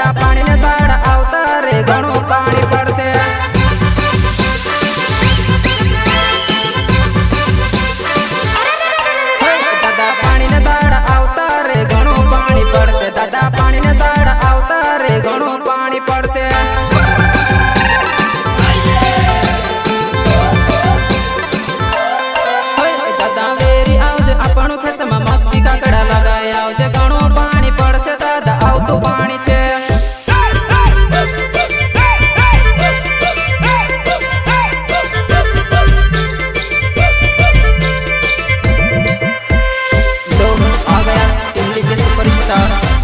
दादा पानी ने दाड़ आवता रे घणो पानी पड़से। दादा पानी ने दाड़ आवता रे घणो पानी पड़से। दादा पानी ने दाड़ आवता रे घणो पानी पड़से। दादा वेरी आवजे आपणो खेत में मक्की काकड़ा लगाय आवजे घणो पानी पड़से। दादा आवतुं पानी छे।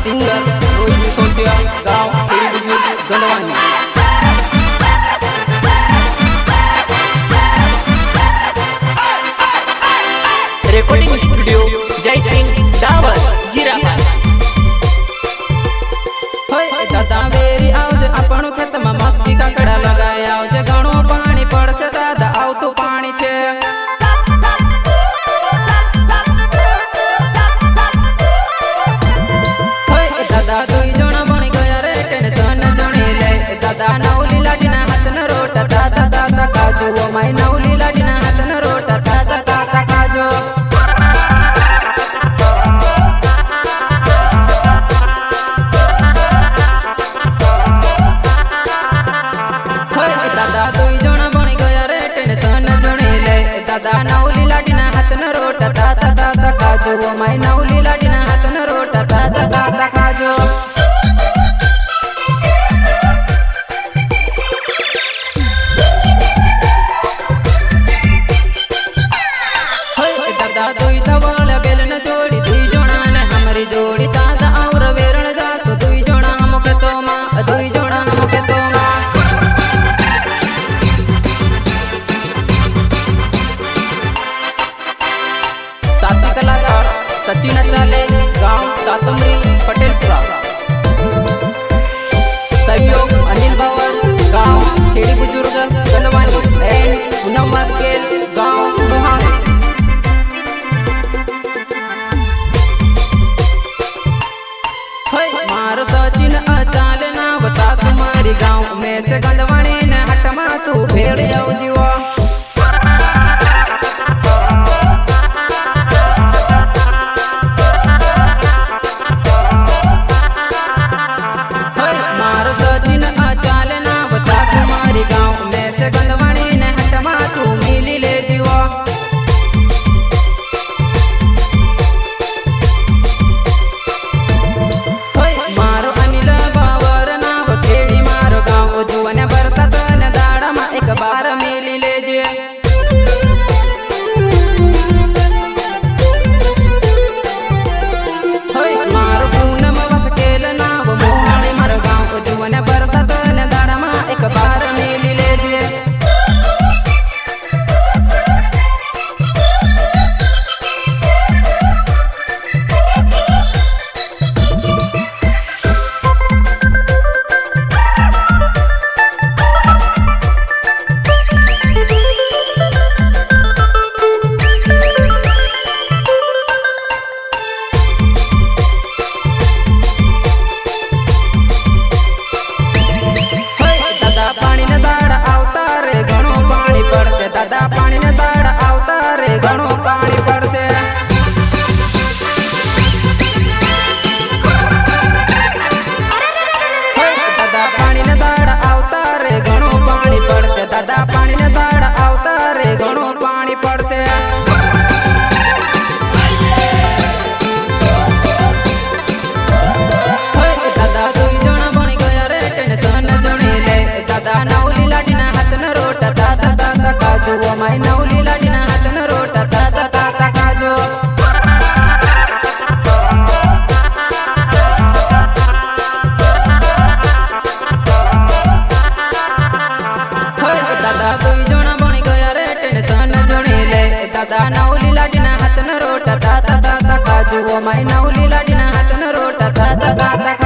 सिंगर रोहित सिसोदिया गाँव गंडवानी। रिकॉर्डिंग स्टूडियो जय सिंह दावर जीरा। दादा वेरी आवजे आपणो खेत में मक्की काकड़ा लगाय आवजे घणो पानी पड़से। दादा आवतुं पानी छे। दादा दुई जणा बनी गया रे टेंशन जणी ले। दादा नवली लाडीना हाथना रोटा दादा दादा काजू ओ माई नवली लाडीना हाथना रोटा दादा दादा काजू। दादा दुई जणा बनी गया रे टेंशन जणी ले। दादा नवली लाडीना हाथना रोटा दादा दादा काजू ओ माई नवली लाडीना हाथना रोटा दादा दादा काजू। दादा दुई धवाला बेलन जोड़ी दुई जणा ने हमारी जोड़ी। दादा और वेरण जासो दुई जणा हमके तो मां दुई जणा हमके तो मां। साथी कलाकार सचिन चाले गांव सातमरी पटेलपुरा। सहयोग अनिल बावर गांव खेड़ी बुजुर्ग गंडवानी एंड पूनम मास्केल गांव मोहाली। मारो सचिन अचाल नाव सातमारी गांव में से गंडवानी ने हटमा तू भेड़ आउ जीवा। मारो सचिन अचाल नाव सातमारी गांव में से गंडवानी ने हटमा तू मिली ले जीवा। मारो अनिल बावर नाव खेड़ी मारो गाँव जुवन बरसात न दाड़ा मा एक बार मिली लेजे। मारो पूनम वसकेल नाव मोहाली मारो गाँव जुवन बरसात न दाड़ा मा एक बार मिली लेजे। दादा पानी ने दाड़ आवता रे घणो पानी पड़से। दादा पानी ने दाड़ आवता रे घणो पानी पड़से। दादा पानी ने दाड़ आवता रे घणो पानी पड़से। दादा दुई जणा बनी गया रे टेंशन जणी ले। दादा नवली लाडीना हाथना रोटा दादा दादा काजू ओ माई नवली लाडीना हाथना रोटा दादा दादा काजू। दादा दुई जणा बनी गया रे टेंशन जणी ले। दादा नवली लाडीना हाथना रोटा दादा दादा काजू ओ माई नवली लाडीना हाथना रोटा दादा दादा।